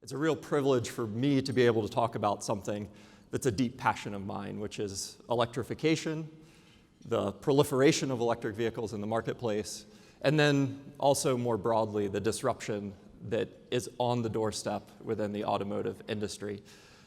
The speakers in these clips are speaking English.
It's a real privilege for me to be able to talk about something that's a deep passion of mine, which is electrification, the proliferation of electric vehicles in the marketplace, and then also more broadly, the disruption that is on the doorstep within the automotive industry.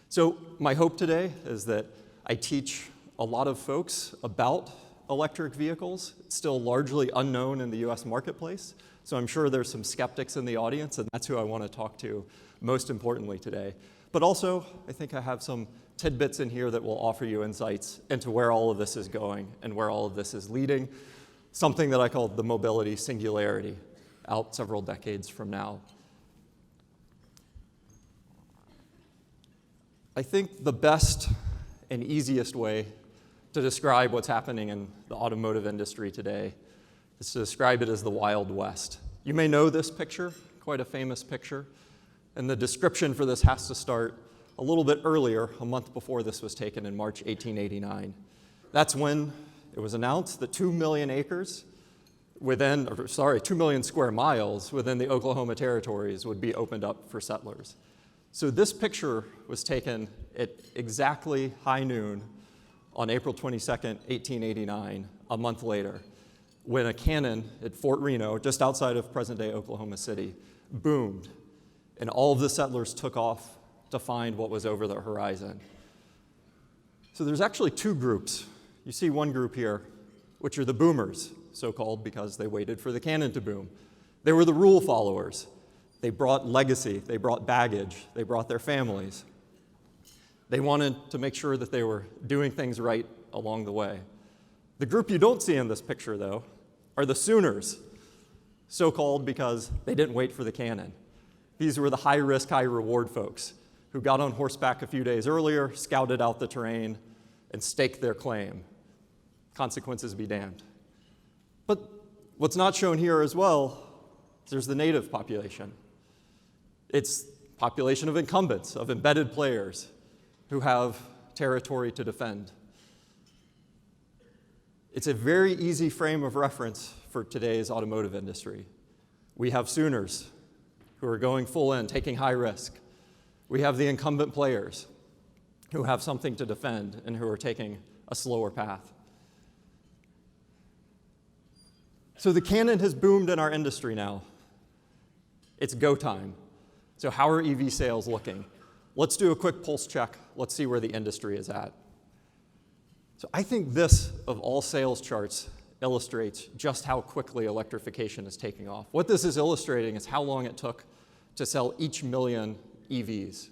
So my hope today is that I teach a lot of folks about electric vehicles. It's still largely unknown in the US marketplace, so I'm sure there's some skeptics in the audience, and that's who I want to talk to most importantly today. But also, I think I have some tidbits in here that will offer you insights into where all of this is going and where all of this is leading, something that I call the Mobility Singularity, out several decades from now. I think the best and easiest way to describe what's happening in the automotive industry today is to describe it as the Wild West. You may know this picture, quite a famous picture, and the description for this has to start a little bit earlier, a month before this was taken in March 1889. That's when it was announced that 2 million acres 2 million square miles within the Oklahoma territories would be opened up for settlers. So this picture was taken at exactly high noon on April 22nd, 1889, a month later, when a cannon at Fort Reno, just outside of present-day Oklahoma City, boomed, and all of the settlers took off to find what was over the horizon. So there's actually two groups. You see one group here, which are the boomers, so-called because they waited for the cannon to boom. They were the rule followers. They brought legacy, they brought baggage, they brought their families. They wanted to make sure that they were doing things right along the way. The group you don't see in this picture, though, are the Sooners, so-called because they didn't wait for the cannon. These were the high-risk, high-reward folks who got on horseback a few days earlier, scouted out the terrain, and staked their claim. Consequences be damned. But what's not shown here as well, there's the native population. It's population of incumbents, of embedded players who have territory to defend. It's a very easy frame of reference for today's automotive industry. We have Sooners who are going full in, taking high risk. We have the incumbent players who have something to defend and who are taking a slower path. So the cannon has boomed in our industry now. It's go time. So how are EV sales looking? Let's do a quick pulse check. Let's see where the industry is at. So I think this, of all sales charts, illustrates just how quickly electrification is taking off. What this is illustrating is how long it took to sell each million EVs.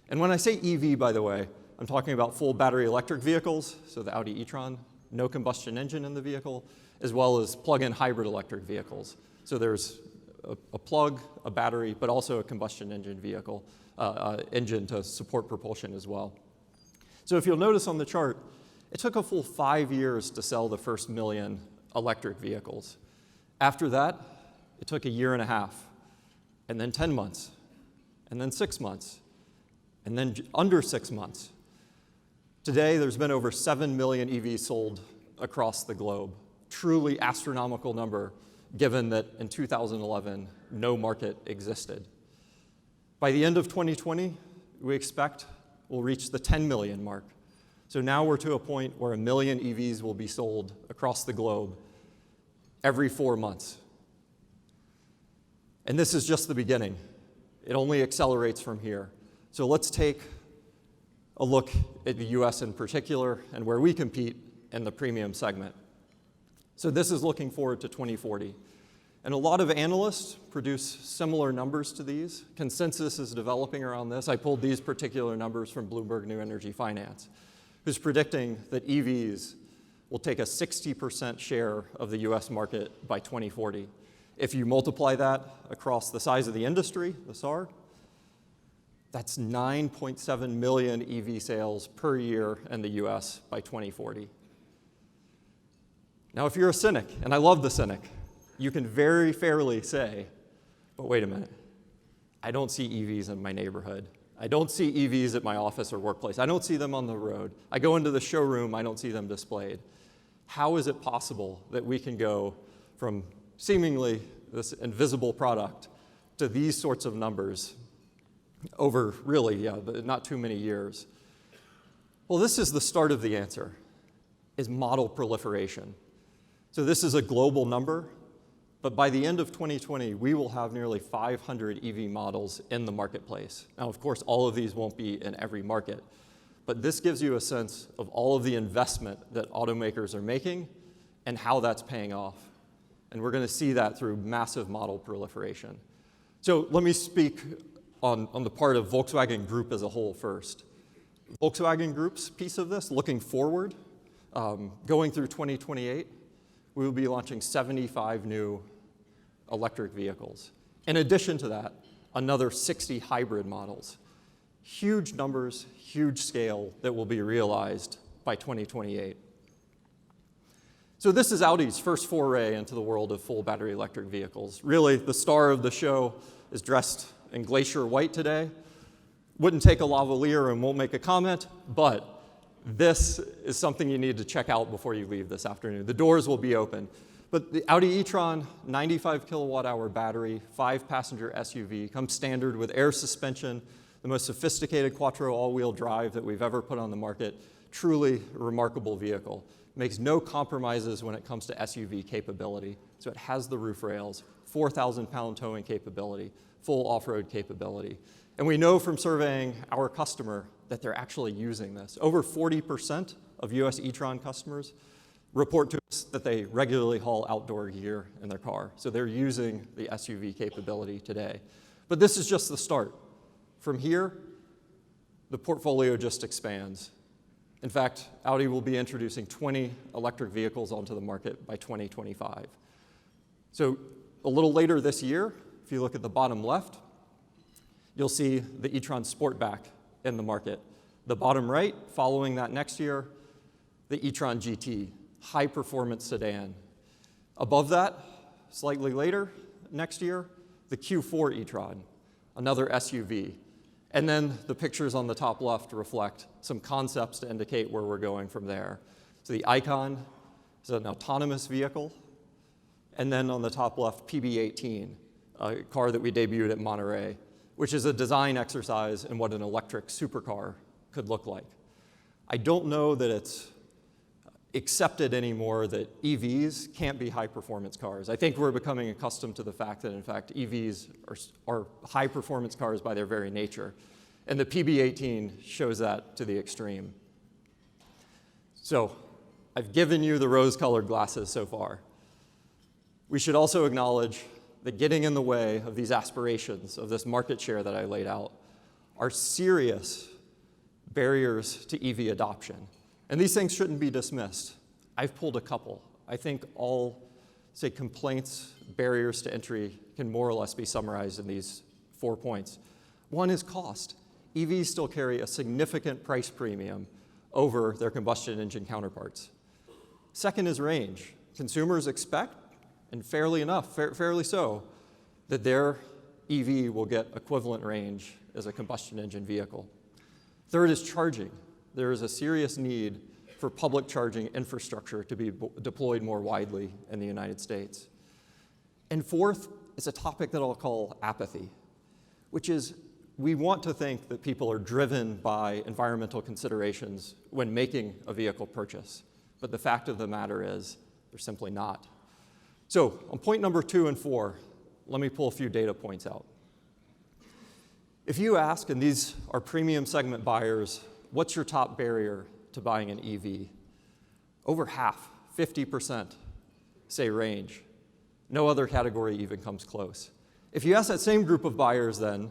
And when I say EV, by the way, I'm talking about full battery electric vehicles, so the Audi E-Tron, no combustion engine in the vehicle, as well as plug-in hybrid electric vehicles. So there's a plug, a battery, but also a combustion engine vehicle, engine to support propulsion as well. So if you'll notice on the chart, it took a full 5 years to sell the first million electric vehicles. After that, it took a year and a half, and then 10 months, and then 6 months, and then under 6 months. Today, there's been over 7 million EVs sold across the globe. Truly astronomical number, given that in 2011, no market existed. By the end of 2020, we expect we'll reach the 10 million mark. So now we're to a point where 1 million EVs will be sold across the globe every 4 months. And this is just the beginning. It only accelerates from here. So let's take a look at the US in particular and where we compete in the premium segment. So this is looking forward to 2040. And a lot of analysts produce similar numbers to these. Consensus is developing around this. I pulled these particular numbers from Bloomberg New Energy Finance, who's predicting that EVs will take a 60% share of the US market by 2040. If you multiply that across the size of the industry, the SAR, that's 9.7 million EV sales per year in the US by 2040. Now, if you're a cynic, and I love the cynic, you can very fairly say, but wait a minute, I don't see EVs in my neighborhood. I don't see EVs at my office or workplace. I don't see them on the road. I go into the showroom, I don't see them displayed. How is it possible that we can go from seemingly this invisible product to these sorts of numbers over really, not too many years. Well, this is the start of the answer, is model proliferation. So this is a global number, but by the end of 2020, we will have nearly 500 EV models in the marketplace. Now, of course, all of these won't be in every market, but this gives you a sense of all of the investment that automakers are making and how that's paying off. And we're going to see that through massive model proliferation. So let me speak on the part of Volkswagen Group as a whole first. Volkswagen Group's piece of this, looking forward, going through 2028, we will be launching 75 new electric vehicles. In addition to that, another 60 hybrid models. Huge numbers, huge scale that will be realized by 2028. So this is Audi's first foray into the world of full battery electric vehicles. Really, the star of the show is dressed in glacier white today. Wouldn't take a lavalier and won't make a comment, but this is something you need to check out before you leave this afternoon. The doors will be open. But the Audi E-Tron, 95 kilowatt hour battery, 5-passenger SUV, comes standard with air suspension, the most sophisticated quattro all-wheel drive that we've ever put on the market. Truly a remarkable vehicle. Makes no compromises when it comes to SUV capability. So it has the roof rails, 4,000-pound towing capability, full off-road capability. And we know from surveying our customer that they're actually using this. Over 40% of US E-Tron customers report to us that they regularly haul outdoor gear in their car. So they're using the SUV capability today. But this is just the start. From here, the portfolio just expands. In fact, Audi will be introducing 20 electric vehicles onto the market by 2025. So a little later this year, if you look at the bottom left, you'll see the e-tron Sportback in the market. The bottom right, following that next year, the e-tron GT, high-performance sedan. Above that, slightly later, next year, the Q4 e-tron, another SUV. And then the pictures on the top left reflect some concepts to indicate where we're going from there. So the Icon is an autonomous vehicle. And then on the top left, PB18, a car that we debuted at Monterey, which is a design exercise in what an electric supercar could look like. I don't know that it's accepted anymore that EVs can't be high-performance cars. I think we're becoming accustomed to the fact that, in fact, EVs are high-performance cars by their very nature. And the PB18 shows that to the extreme. So I've given you the rose-colored glasses so far. We should also acknowledge that getting in the way of these aspirations, of this market share that I laid out, are serious barriers to EV adoption. And these things shouldn't be dismissed. I've pulled a couple. I think all, say, complaints, barriers to entry can more or less be summarized in these 4 points. One is cost. EVs still carry a significant price premium over their combustion engine counterparts. Second is range. Consumers expect, and fairly so, that their EV will get equivalent range as a combustion engine vehicle. Third is charging. There is a serious need for public charging infrastructure to be deployed more widely in the United States. And fourth is a topic that I'll call apathy, which is we want to think that people are driven by environmental considerations when making a vehicle purchase. But the fact of the matter is they're simply not. So on point number 2 and 4, let me pull a few data points out. If you ask, and these are premium segment buyers, what's your top barrier to buying an EV? Over half, 50%, say range. No other category even comes close. If you ask that same group of buyers then,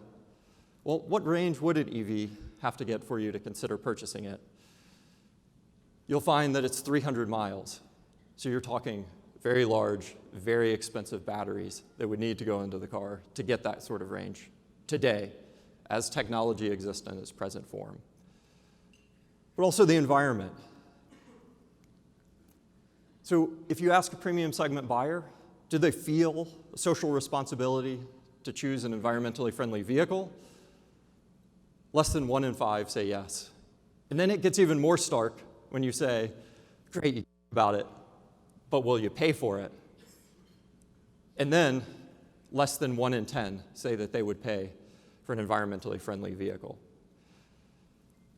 well, what range would an EV have to get for you to consider purchasing it? You'll find that it's 300 miles. So you're talking very large, very expensive batteries that would need to go into the car to get that sort of range today, as technology exists in its present form. But also the environment. So if you ask a premium segment buyer, do they feel a social responsibility to choose an environmentally friendly vehicle? Less than 1 in 5 say yes. And then it gets even more stark when you say, great, you care about it, but will you pay for it? And then less than 1 in 10 say that they would pay for an environmentally friendly vehicle.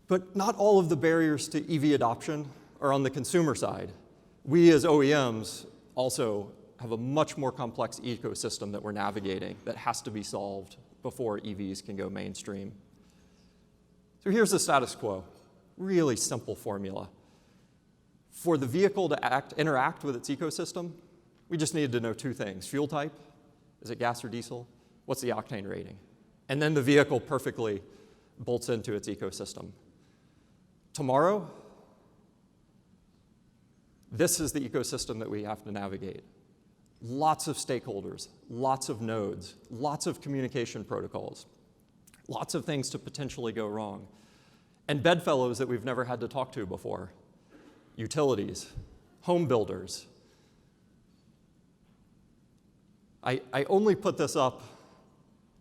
But not all of the barriers to EV adoption are on the consumer side. We as OEMs also have a much more complex ecosystem that we're navigating that has to be solved before EVs can go mainstream. So here's the status quo, really simple formula. For the vehicle to interact with its ecosystem, we just needed to know two things. Fuel type, is it gas or diesel? What's the octane rating? And then the vehicle perfectly bolts into its ecosystem. Tomorrow, this is the ecosystem that we have to navigate. Lots of stakeholders, lots of nodes, lots of communication protocols, lots of things to potentially go wrong, and bedfellows that we've never had to talk to before. Utilities, home builders. I only put this up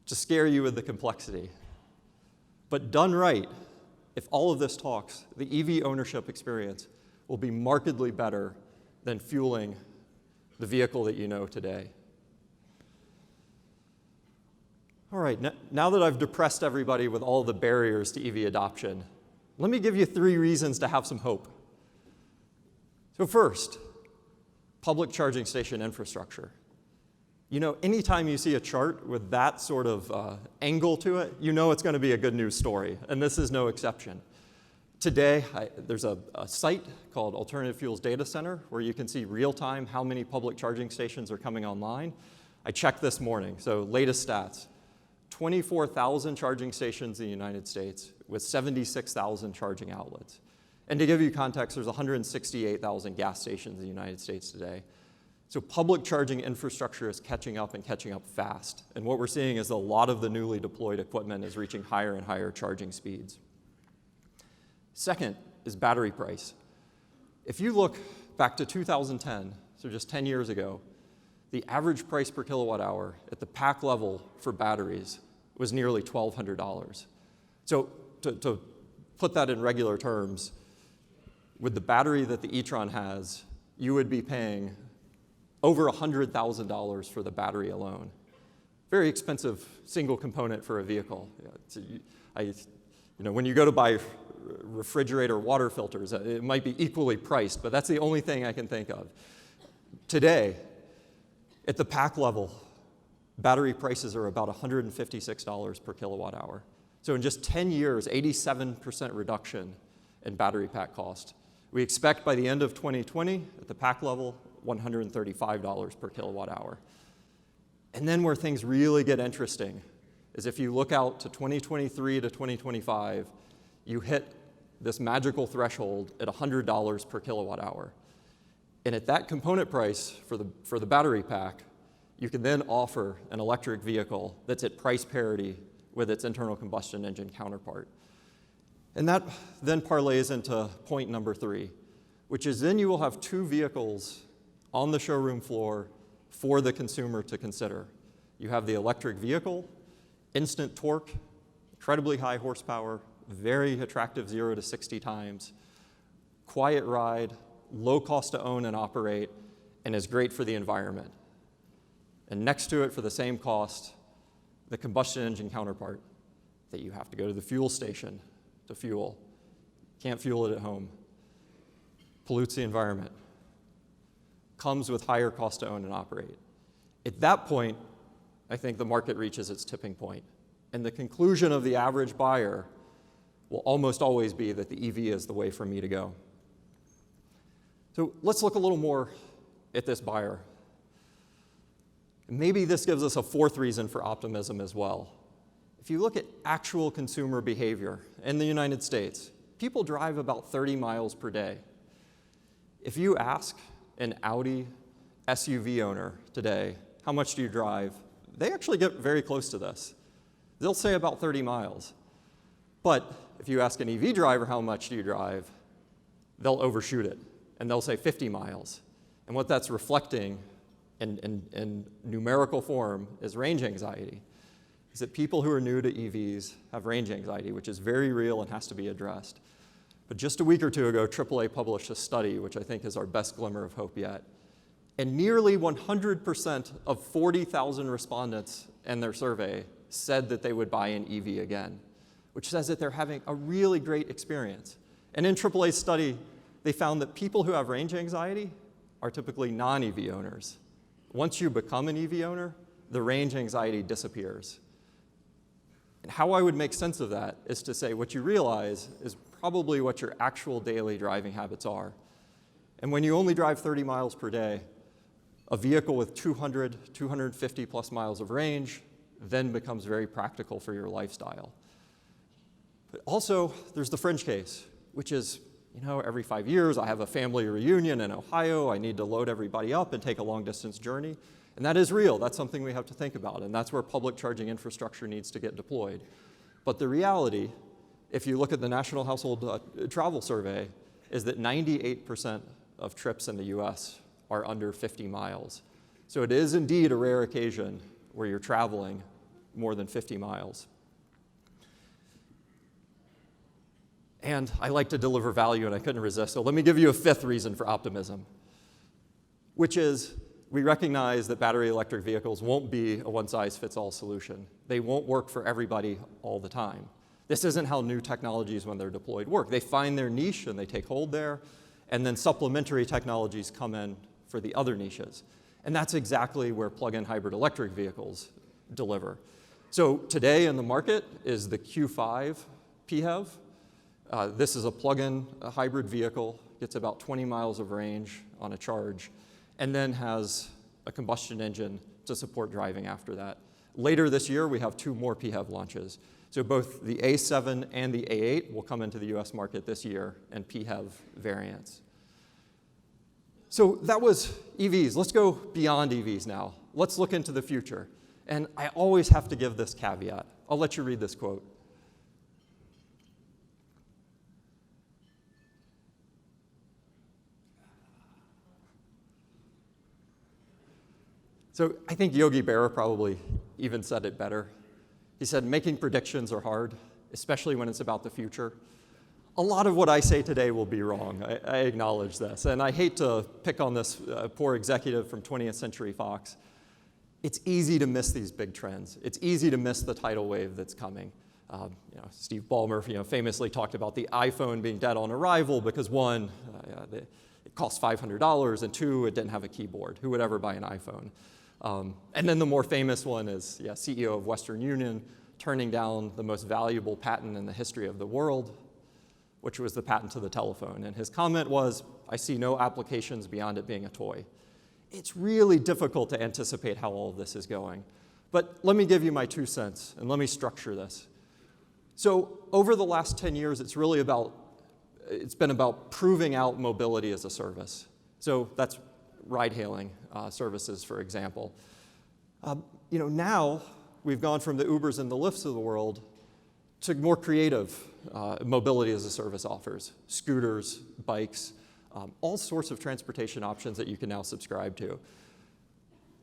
to scare you with the complexity. But done right, if all of this talks, the EV ownership experience will be markedly better than fueling the vehicle that you know today. All right, now that I've depressed everybody with all the barriers to EV adoption, let me give you 3 reasons to have some hope. So first, public charging station infrastructure. You know, anytime you see a chart with that sort of angle to it, you know it's going to be a good news story, and this is no exception. Today, there's a site called Alternative Fuels Data Center where you can see real-time how many public charging stations are coming online. I checked this morning, so latest stats. 24,000 charging stations in the United States with 76,000 charging outlets. And to give you context, there's 168,000 gas stations in the United States today. So public charging infrastructure is catching up and catching up fast. And what we're seeing is a lot of the newly deployed equipment is reaching higher and higher charging speeds. Second is battery price. If you look back to 2010, so just 10 years ago, the average price per kilowatt hour at the pack level for batteries was nearly $1,200. So to put that in regular terms, with the battery that the E-Tron has, you would be paying over $100,000 for the battery alone. Very expensive single component for a vehicle. When you go to buy refrigerator water filters, it might be equally priced, but that's the only thing I can think of. Today, at the pack level, battery prices are about $156 per kilowatt hour. So in just 10 years, 87% reduction in battery pack cost. We expect by the end of 2020, at the pack level, $135 per kilowatt hour. And then where things really get interesting is if you look out to 2023 to 2025, you hit this magical threshold at $100 per kilowatt hour. And at that component price for the battery pack, you can then offer an electric vehicle that's at price parity with its internal combustion engine counterpart. And that then parlays into point number 3, which is then you will have 2 vehicles on the showroom floor for the consumer to consider. You have the electric vehicle, instant torque, incredibly high horsepower, very attractive 0 to 60 times, quiet ride, low cost to own and operate, and is great for the environment. And next to it, for the same cost, the combustion engine counterpart that you have to go to the fuel station to fuel. Can't fuel it at home. Pollutes the environment. Comes with higher cost to own and operate. At that point, I think the market reaches its tipping point. And the conclusion of the average buyer will almost always be that the EV is the way for me to go. So let's look a little more at this buyer. Maybe this gives us a 4th reason for optimism as well. If you look at actual consumer behavior in the United States, people drive about 30 miles per day. If you ask an Audi SUV owner today, how much do you drive? They actually get very close to this. They'll say about 30 miles. But if you ask an EV driver how much do you drive, they'll overshoot it, and they'll say 50 miles. And what that's reflecting in numerical form is range anxiety. Is that people who are new to EVs have range anxiety, which is very real and has to be addressed. But just a week or two ago, AAA published a study, which I think is our best glimmer of hope yet. And nearly 100% of 40,000 respondents in their survey said that they would buy an EV again, which says that they're having a really great experience. And in AAA's study, they found that people who have range anxiety are typically non-EV owners. Once you become an EV owner, the range anxiety disappears. And how I would make sense of that is to say what you realize is probably what your actual daily driving habits are. And when you only drive 30 miles per day, a vehicle with 200, 250 plus miles of range then becomes very practical for your lifestyle. But also, there's the fringe case, which is, every 5 years I have a family reunion in Ohio, I need to load everybody up and take a long distance journey. And that is real, that's something we have to think about, and that's where public charging infrastructure needs to get deployed. But the reality, if you look at the National Household Travel Survey, is that 98% of trips in the US are under 50 miles. So it is indeed a rare occasion where you're traveling more than 50 miles. And I like to deliver value, and I couldn't resist. So let me give you a fifth reason for optimism, which is we recognize that battery electric vehicles won't be a one-size-fits-all solution. They won't work for everybody all the time. This isn't how new technologies, when they're deployed, work. They find their niche and they take hold there, and then supplementary technologies come in for the other niches. And that's exactly where plug-in hybrid electric vehicles deliver. So today in the market is the Q5 PHEV. This is a plug-in hybrid vehicle, gets about 20 miles of range on a charge, and then has a combustion engine to support driving after that. Later this year, we have 2 more PHEV launches. So both the A7 and the A8 will come into the US market this year in PHEV variants. So that was EVs. Let's go beyond EVs now. Let's look into the future. And I always have to give this caveat. I'll let you read this quote. So I think Yogi Berra probably even said it better. He said, making predictions are hard, especially when it's about the future. A lot of what I say today will be wrong. I acknowledge this. And I hate to pick on this poor executive from 20th Century Fox. It's easy to miss these big trends. It's easy to miss the tidal wave that's coming. Steve Ballmer famously talked about the iPhone being dead on arrival because one, it cost $500, and two, it didn't have a keyboard. Who would ever buy an iPhone? And then the more famous one is CEO of Western Union turning down the most valuable patent in the history of the world, which was the patent to the telephone. And his comment was, I see no applications beyond it being a toy. It's really difficult to anticipate how all of this is going. But let me give you my 2 cents, and let me structure this. So over the last 10 years, it's been about proving out mobility as a service. So that's ride-hailing services, for example. Now we've gone from the Ubers and the Lyfts of the world to more creative mobility as a service offers, scooters, bikes, all sorts of transportation options that you can now subscribe to.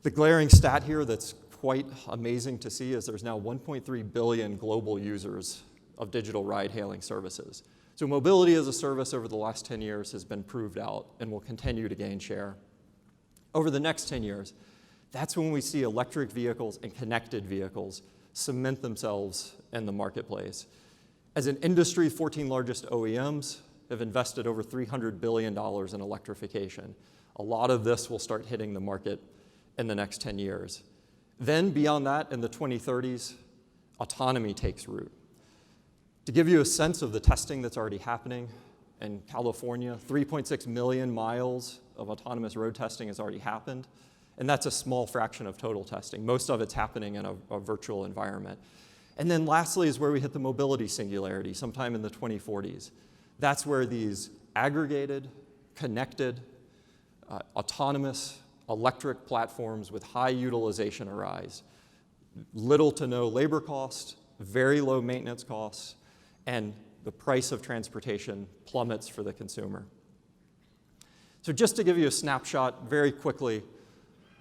The glaring stat here that's quite amazing to see is there's now 1.3 billion global users of digital ride-hailing services. So mobility as a service over the last 10 years has been proved out and will continue to gain share. Over the next 10 years, that's when we see electric vehicles and connected vehicles cement themselves in the marketplace. As an industry, 14 largest OEMs have invested over $300 billion in electrification. A lot of this will start hitting the market in the next 10 years. Then beyond that, in the 2030s, autonomy takes root. To give you a sense of the testing that's already happening, in California, 3.6 million miles of autonomous road testing has already happened, and that's a small fraction of total testing. Most of it's happening in a virtual environment. And then lastly is where we hit the mobility singularity, sometime in the 2040s. That's where these aggregated, connected, autonomous electric platforms with high utilization arise. Little to no labor cost, very low maintenance costs, and the price of transportation plummets for the consumer. So just to give you a snapshot very quickly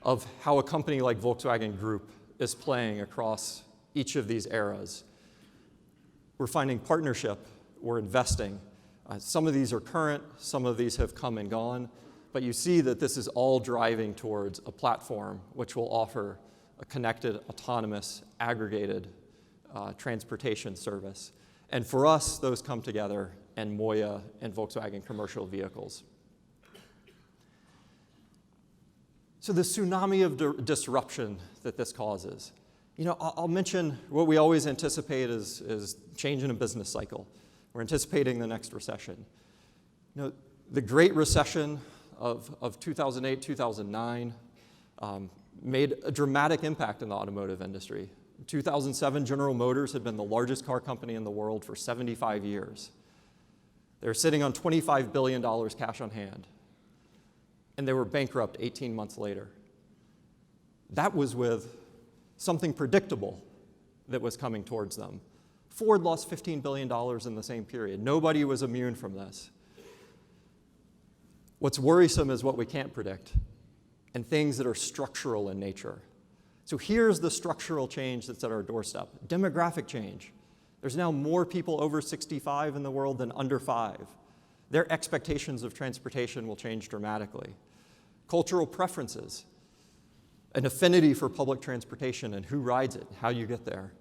of how a company like Volkswagen Group is playing across each of these eras. We're finding partnership, we're investing. Some of these are current, some of these have come and gone, but you see that this is all driving towards a platform which will offer a connected, autonomous, aggregated transportation service. And for us, those come together in MOIA and Volkswagen commercial vehicles. So the tsunami of disruption that this causes. I'll mention what we always anticipate is change in a business cycle. We're anticipating the next recession. The Great Recession of 2008, 2009 made a dramatic impact in the automotive industry. In 2007, General Motors had been the largest car company in the world for 75 years. They were sitting on $25 billion cash on hand, and they were bankrupt 18 months later. That was with something predictable that was coming towards them. Ford lost $15 billion in the same period. Nobody was immune from this. What's worrisome is what we can't predict, and things that are structural in nature. So here's the structural change that's at our doorstep. Demographic change. There's now more people over 65 in the world than under 5. Their expectations of transportation will change dramatically. Cultural preferences, an affinity for public transportation and who rides it, how you get there.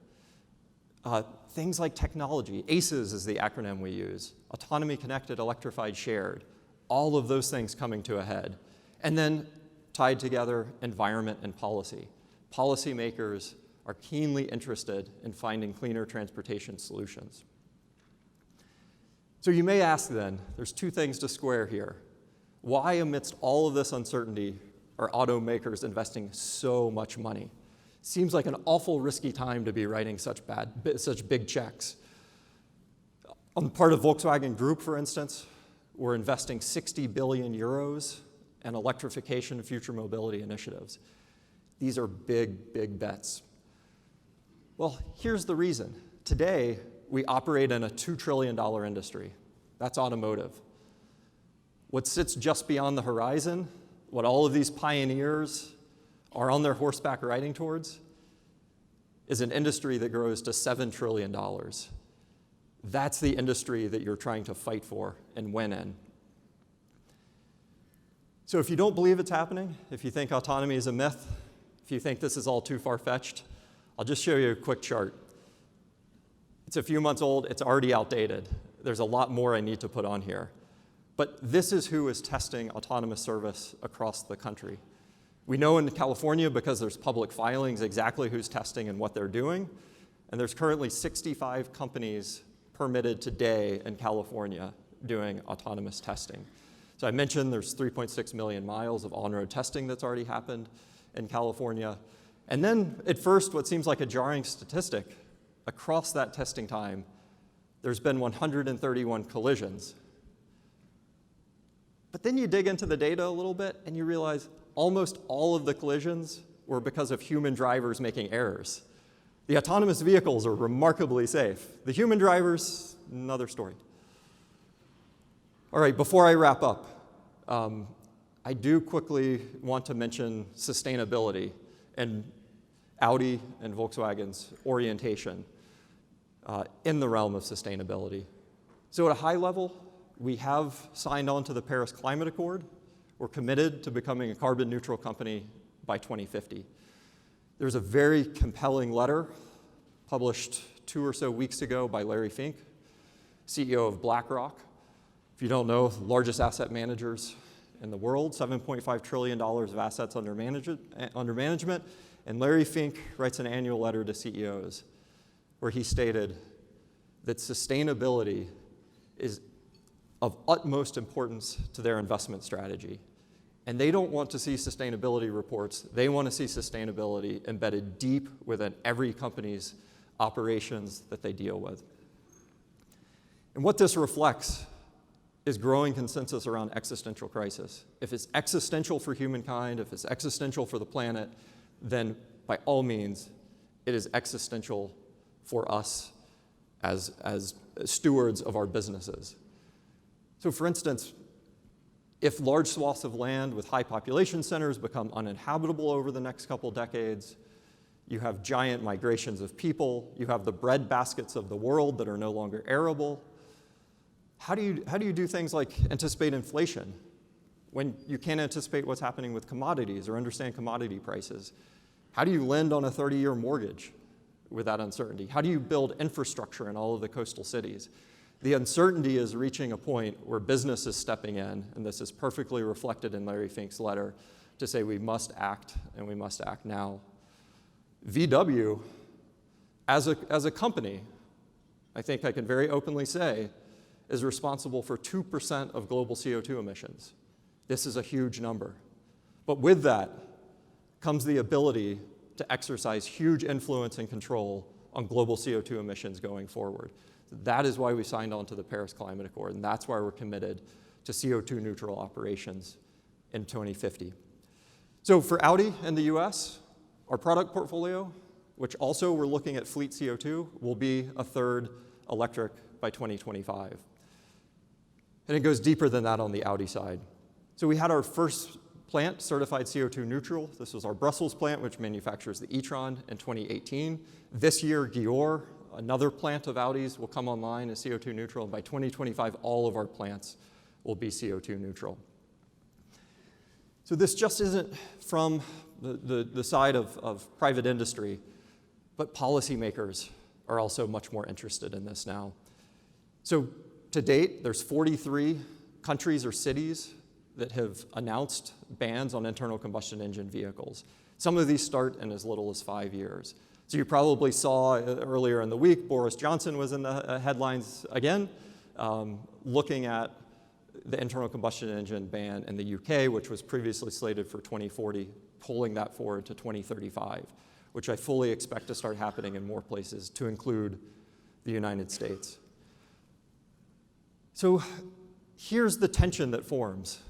Things like technology. ACES is the acronym we use. Autonomy, connected, electrified, shared. All of those things coming to a head. And then tied together, environment and policy. Policymakers are keenly interested in finding cleaner transportation solutions. So you may ask then, there's two things to square here. Why, amidst all of this uncertainty, are automakers investing so much money? Seems like an awful risky time to be writing such big checks. On the part of Volkswagen Group, for instance, we're investing 60 billion euros in electrification and future mobility initiatives. These are big, big bets. Well, here's the reason. Today, we operate in a $2 trillion industry. That's automotive. What sits just beyond the horizon, what all of these pioneers are on their horseback riding towards, is an industry that grows to $7 trillion. That's the industry that you're trying to fight for and win in. So if you don't believe it's happening, if you think autonomy is a myth, if you think this is all too far-fetched, I'll just show you a quick chart. It's a few months old. It's already outdated. There's a lot more I need to put on here. But this is who is testing autonomous service across the country. We know in California, because there's public filings, exactly who's testing and what they're doing. And there's currently 65 companies permitted today in California doing autonomous testing. So I mentioned there's 3.6 million miles of on-road testing that's already happened in California. And then at first, what seems like a jarring statistic, across that testing time, there's been 131 collisions. But then you dig into the data a little bit and you realize almost all of the collisions were because of human drivers making errors. The autonomous vehicles are remarkably safe. The human drivers, another story. All right, before I wrap up, I do quickly want to mention sustainability and Audi and Volkswagen's orientation in the realm of sustainability. So at a high level, we have signed on to the Paris Climate Accord. We're committed to becoming a carbon neutral company by 2050. There's a very compelling letter published 2 or so weeks ago by Larry Fink, CEO of BlackRock. If you don't know, the largest asset managers in the world, $7.5 trillion of assets under management. And Larry Fink writes an annual letter to CEOs where he stated that sustainability is of utmost importance to their investment strategy. And they don't want to see sustainability reports. They want to see sustainability embedded deep within every company's operations that they deal with. And what this reflects is growing consensus around existential crisis. If it's existential for humankind, if it's existential for the planet, then by all means, it is existential for us as stewards of our businesses. So for instance, if large swaths of land with high population centers become uninhabitable over the next couple decades, you have giant migrations of people, you have the bread baskets of the world that are no longer arable. How do you do things like anticipate inflation when you can't anticipate what's happening with commodities or understand commodity prices? How do you lend on a 30-year mortgage with that uncertainty? How do you build infrastructure in all of the coastal cities? The uncertainty is reaching a point where business is stepping in, and this is perfectly reflected in Larry Fink's letter, to say we must act, and we must act now. VW, as a company, I think I can very openly say, is responsible for 2% of global CO2 emissions. This is a huge number. But with that comes the ability to exercise huge influence and control on global CO2 emissions going forward. That is why we signed on to the Paris Climate Accord, and that's why we're committed to CO2 neutral operations in 2050. So for Audi in the US, our product portfolio, which also we're looking at fleet CO2, will be a third electric by 2025. And it goes deeper than that on the Audi side. So we had our first plant certified CO2 neutral. This was our Brussels plant, which manufactures the E-Tron, in 2018. This year, Győr, another plant of Audi's, will come online as CO2 neutral. And by 2025, all of our plants will be CO2 neutral. So this just isn't from the side of private industry, but policymakers are also much more interested in this now. So to date, there's 43 countries or cities that have announced bans on internal combustion engine vehicles. Some of these start in as little as 5 years. So you probably saw earlier in the week, Boris Johnson was in the headlines again, looking at the internal combustion engine ban in the UK, which was previously slated for 2040, pulling that forward to 2035, which I fully expect to start happening in more places, to include the United States. So here's the tension that forms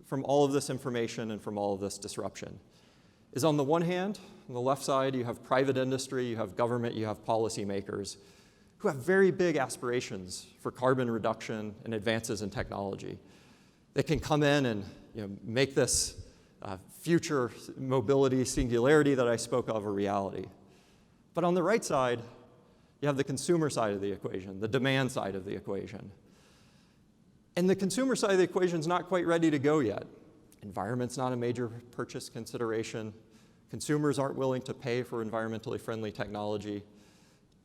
from all of this information and from all of this disruption. Is on the one hand, on the left side, you have private industry, you have government, you have policymakers who have very big aspirations for carbon reduction and advances in technology. They can come in and make this future mobility singularity that I spoke of a reality. But on the right side, you have the consumer side of the equation, the demand side of the equation. And the consumer side of the equation is not quite ready to go yet. Environment's not a major purchase consideration. Consumers aren't willing to pay for environmentally friendly technology.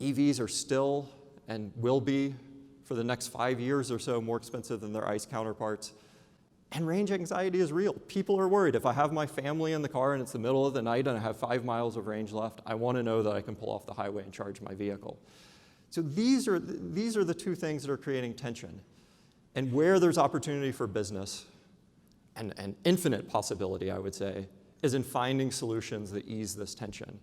EVs are still and will be, for the next 5 years or so, more expensive than their ICE counterparts. And range anxiety is real. People are worried. If I have my family in the car and it's the middle of the night and I have 5 miles of range left, I want to know that I can pull off the highway and charge my vehicle. So these are the two things that are creating tension. And where there's opportunity for business, and infinite possibility, I would say, is in finding solutions that ease this tension,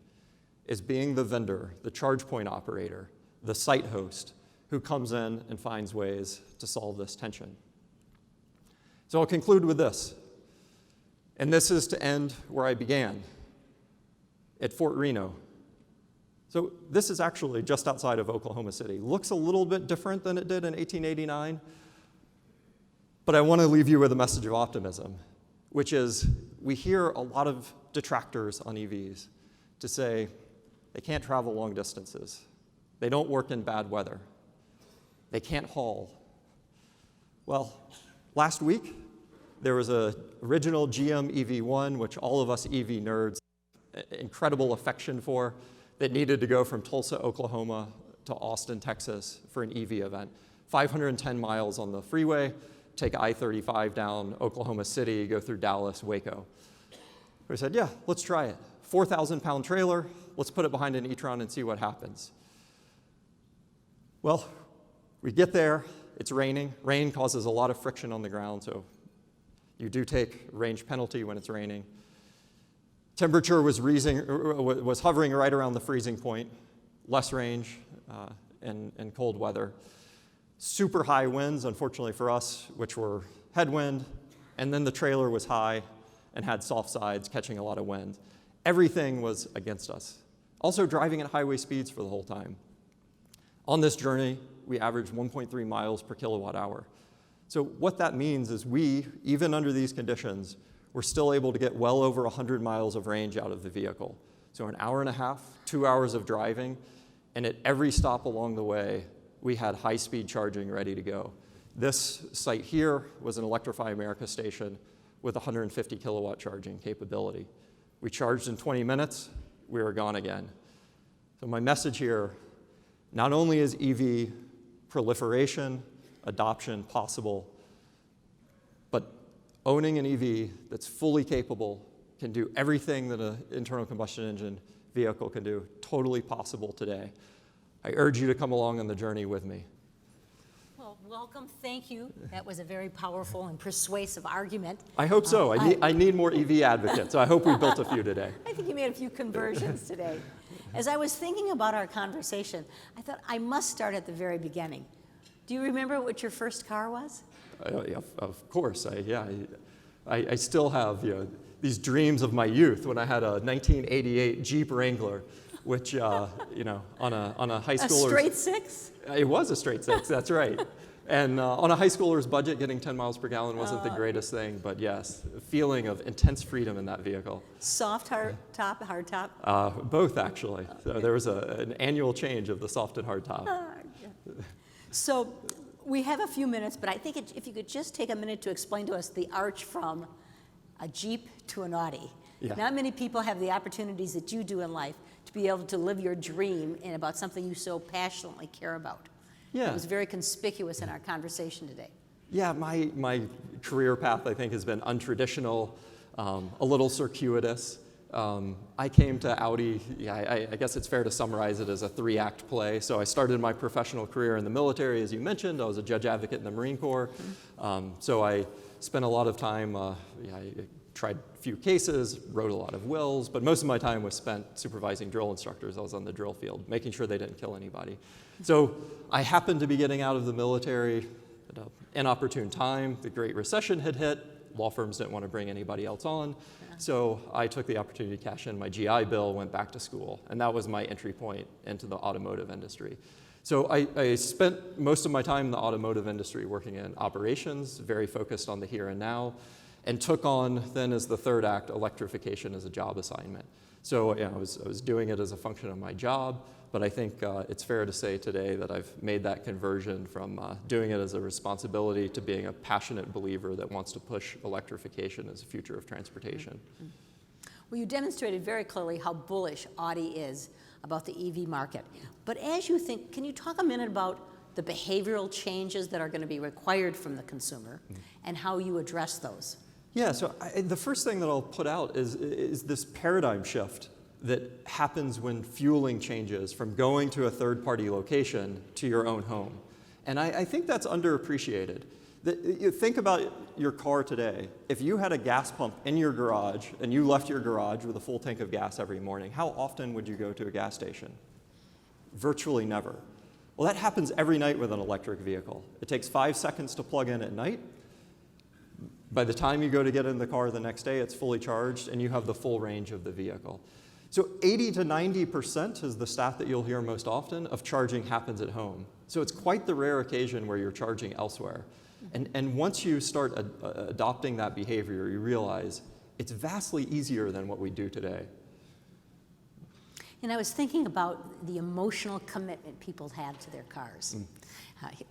is being the vendor, the charge point operator, the site host, who comes in and finds ways to solve this tension. So I'll conclude with this. And this is to end where I began, at Fort Reno. So this is actually just outside of Oklahoma City. Looks a little bit different than it did in 1889. But I want to leave you with a message of optimism, which is we hear a lot of detractors on EVs to say they can't travel long distances. They don't work in bad weather. They can't haul. Well, last week, there was an original GM EV1, which all of us EV nerds incredible affection for, that needed to go from Tulsa, Oklahoma to Austin, Texas for an EV event. 510 miles on the freeway, take I-35 down Oklahoma City, go through Dallas, Waco. We said, yeah, let's try it. 4,000-pound trailer, let's put it behind an E-Tron and see what happens. Well, we get there, it's raining. Rain causes a lot of friction on the ground, so you do take range penalty when it's raining. Temperature was hovering right around the freezing point, less range in cold weather. Super high winds, unfortunately for us, which were headwind, and then the trailer was high and had soft sides, catching a lot of wind. Everything was against us. Also driving at highway speeds for the whole time. On this journey, we averaged 1.3 miles per kilowatt hour. So what that means is we, even under these conditions, were still able to get well over 100 miles of range out of the vehicle. So an hour and a half, 2 hours of driving, and at every stop along the way, we had high-speed charging ready to go. This site here was an Electrify America station with 150 kilowatt charging capability. We charged in 20 minutes, we were gone again. So my message here, not only is EV proliferation, adoption possible, but owning an EV that's fully capable, can do everything that an internal combustion engine vehicle can do, totally possible today. I urge you to come along on the journey with me. Well, welcome, thank you. That was a very powerful and persuasive argument. I hope so. I need more EV advocates, so I hope we built a few today. I think you made a few conversions today. As I was thinking about our conversation, I thought I must start at the very beginning. Do you remember what your first car was? Of course. I still have these dreams of my youth when I had a 1988 Jeep Wrangler, which on a high schooler's... A straight six? It was a straight six, that's right. And on a high schooler's budget, getting 10 miles per gallon wasn't the greatest thing, but yes, a feeling of intense freedom in that vehicle. Soft hard top? Both, actually. So there was an annual change of the soft and hard top. So we have a few minutes, but I think if you could just take a minute to explain to us the arch from a Jeep to an Audi. Yeah. Not many people have the opportunities that you do in life to be able to live your dream and about something you so passionately care about. Yeah. It was very conspicuous in our conversation today. Yeah, my career path, I think, has been untraditional, a little circuitous. I came to Audi, I guess it's fair to summarize it as a 3-act play. So I started my professional career in the military, as you mentioned. I was a judge advocate in the Marine Corps. So I spent a lot of time, I tried a few cases, wrote a lot of wills, but most of my time was spent supervising drill instructors. I was on the drill field, making sure they didn't kill anybody. So I happened to be getting out of the military at an inopportune time. The Great Recession had hit. Law firms didn't want to bring anybody else on. So I took the opportunity to cash in my GI Bill, went back to school, and that was my entry point into the automotive industry. So I spent most of my time in the automotive industry working in operations, very focused on the here and now, and took on then as the 3rd act, electrification as a job assignment. So I was doing it as a function of my job, but I think it's fair to say today that I've made that conversion from doing it as a responsibility to being a passionate believer that wants to push electrification as a future of transportation. Well, you demonstrated very clearly how bullish Audi is about the EV market. But as you think, can you talk a minute about the behavioral changes that are going to be required from the consumer and how you address those? Yeah, so the first thing that I'll put out is this paradigm shift that happens when fueling changes from going to a third-party location to your own home. And I think that's underappreciated. You think about your car today. If you had a gas pump in your garage and you left your garage with a full tank of gas every morning, how often would you go to a gas station? Virtually never. Well, that happens every night with an electric vehicle. It takes 5 seconds to plug in at night. By the time you go to get in the car the next day, it's fully charged and you have the full range of the vehicle. So 80 to 90% is the stat that you'll hear most often of charging happens at home. So it's quite the rare occasion where you're charging elsewhere. And once you start adopting that behavior, you realize it's vastly easier than what we do today. And I was thinking about the emotional commitment people have to their cars.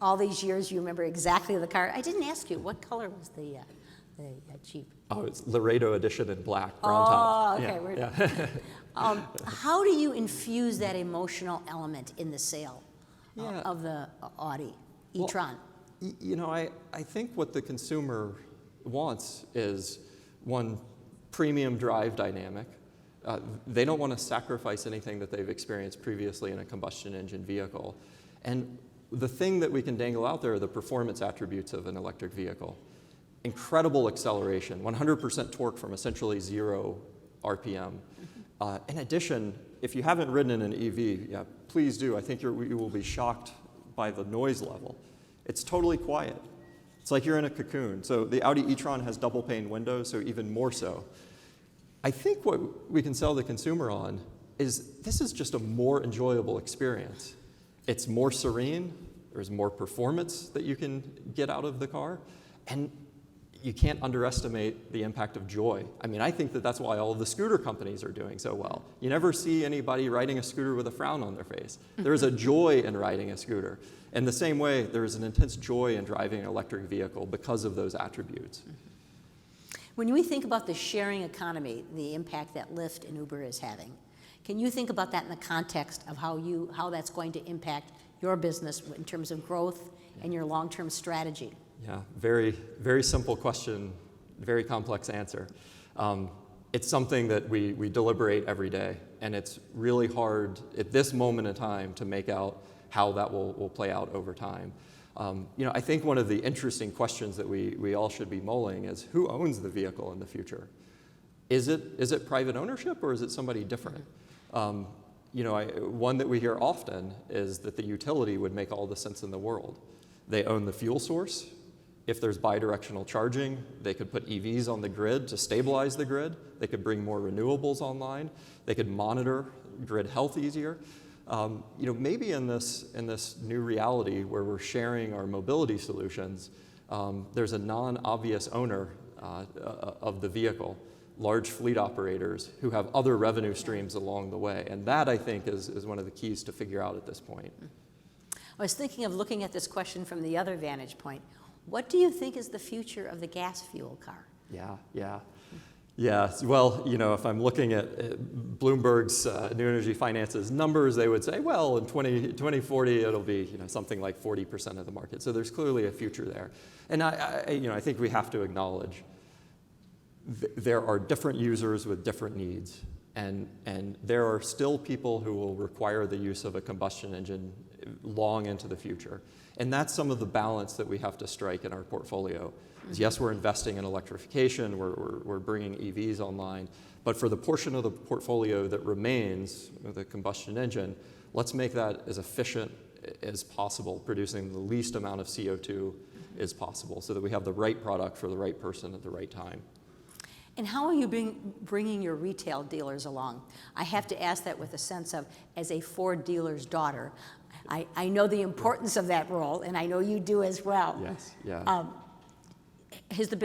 All these years, you remember exactly the car. I didn't ask you, what color was the Jeep? Oh, it's Laredo Edition in black, brown top. Oh, okay. Yeah. How do you infuse that emotional element in the sale of the Audi E-Tron? Well, I think what the consumer wants is one premium drive dynamic. They don't want to sacrifice anything that they've experienced previously in a combustion engine vehicle. And the thing that we can dangle out there are the performance attributes of an electric vehicle. Incredible acceleration, 100% torque from essentially 0 RPM. In addition, if you haven't ridden in an EV, please do. I think you will be shocked by the noise level. It's totally quiet. It's like you're in a cocoon. So the Audi E-Tron has double pane windows, so even more so. I think what we can sell the consumer on is this is just a more enjoyable experience. It's more serene, there's more performance that you can get out of the car, and you can't underestimate the impact of joy. I mean, I think that that's why all of the scooter companies are doing so well. You never see anybody riding a scooter with a frown on their face. There's a joy in riding a scooter. In the same way, there is an intense joy in driving an electric vehicle because of those attributes. When we think about the sharing economy, the impact that Lyft and Uber is having, Can you think about that in the context of how that's going to impact your business in terms of growth and your long-term strategy? Yeah, very, very simple question, very complex answer. It's something that we deliberate every day, and it's really hard at this moment in time to make out how that will play out over time. I think one of the interesting questions that we all should be mulling is who owns the vehicle in the future? Is it private ownership or is it somebody different? One that we hear often is that the utility would make all the sense in the world. They own the fuel source. If there's bidirectional charging, they could put EVs on the grid to stabilize the grid. They could bring more renewables online. They could monitor grid health easier. Maybe in this new reality where we're sharing our mobility solutions, there's a non-obvious owner of the vehicle, large fleet operators who have other revenue streams along the way. And that, I think, is one of the keys to figure out at this point. I was thinking of looking at this question from the other vantage point. What do you think is the future of the gas fuel car? Yeah. Well, if I'm looking at Bloomberg's New Energy Finance's numbers, they would say, well, in 2040, it'll be something like 40% of the market. So there's clearly a future there. And I think we have to acknowledge there are different users with different needs. And there are still people who will require the use of a combustion engine long into the future. And that's some of the balance that we have to strike in our portfolio. Yes, we're investing in electrification, we're bringing EVs online, but for the portion of the portfolio that remains with a combustion engine, let's make that as efficient as possible, producing the least amount of CO2 as possible so that we have the right product for the right person at the right time. And how are you bringing your retail dealers along? I have to ask that with a sense of, as a Ford dealer's daughter, I know the importance of that role, and I know you do as well. Yes, yeah.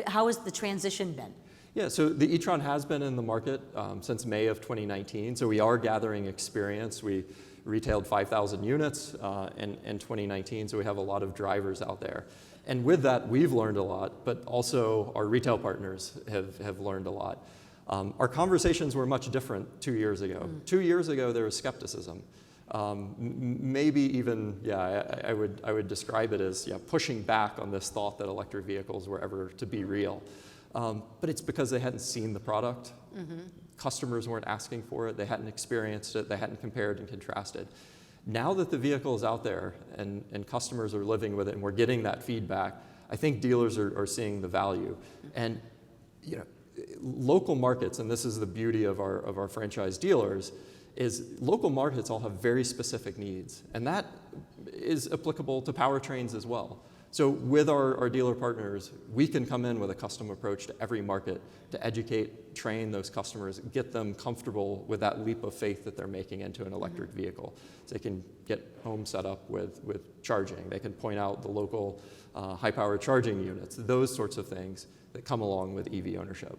How has the transition been? Yeah, so the E-Tron has been in the market since May of 2019, so we are gathering experience. We retailed 5,000 units in 2019, so we have a lot of drivers out there. And with that, we've learned a lot, but also our retail partners have learned a lot. Our conversations were much different 2 years ago. 2 years ago, there was skepticism. Maybe even, I would describe it as pushing back on this thought that electric vehicles were ever to be real. But it's because they hadn't seen the product. Customers weren't asking for it. They hadn't experienced it. They hadn't compared and contrasted. Now that the vehicle is out there and customers are living with it and we're getting that feedback, I think dealers are seeing the value. And local markets, and this is the beauty of our franchise dealers, is local markets all have very specific needs, and that is applicable to powertrains as well. So with our dealer partners, we can come in with a custom approach to every market to educate, train those customers, get them comfortable with that leap of faith that they're making into an electric vehicle. So they can get home set up with charging. They can point out the local high-power charging units, those sorts of things that come along with EV ownership.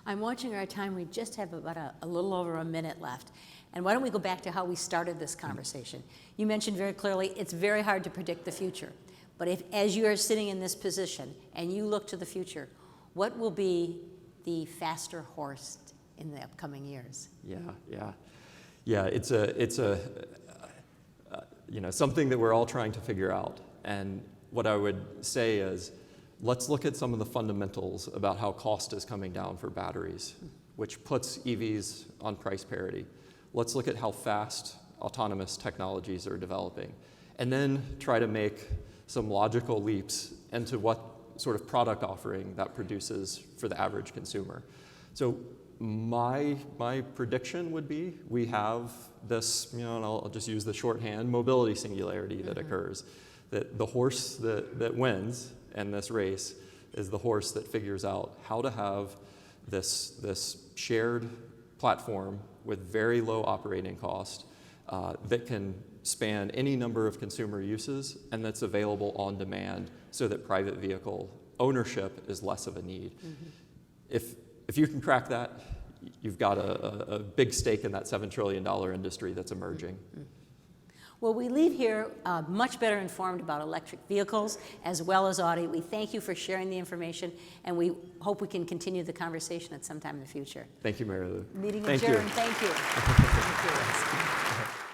I'm watching our time. We just have about a little over a minute left. And why don't we go back to how we started this conversation? You mentioned very clearly it's very hard to predict the future. But as you are sitting in this position and you look to the future, what will be the faster horse in the upcoming years? Yeah, it's something that we're all trying to figure out. And what I would say is, let's look at some of the fundamentals about how cost is coming down for batteries, which puts EVs on price parity. Let's look at how fast autonomous technologies are developing, and then try to make some logical leaps into what sort of product offering that produces for the average consumer. So my prediction would be we have this, and I'll just use the shorthand, mobility singularity that occurs. That the horse that wins in this race is the horse that figures out how to have this shared platform with very low operating cost that can span any number of consumer uses and that's available on demand so that private vehicle ownership is less of a need. If you can crack that, you've got a big stake in that $7 trillion industry that's emerging. Well, we leave here much better informed about electric vehicles as well as Audi. We thank you for sharing the information, and we hope we can continue the conversation at some time in the future. Thank you, Mary Lou. Meeting Thank adjourned. you. Thank you. Thank you.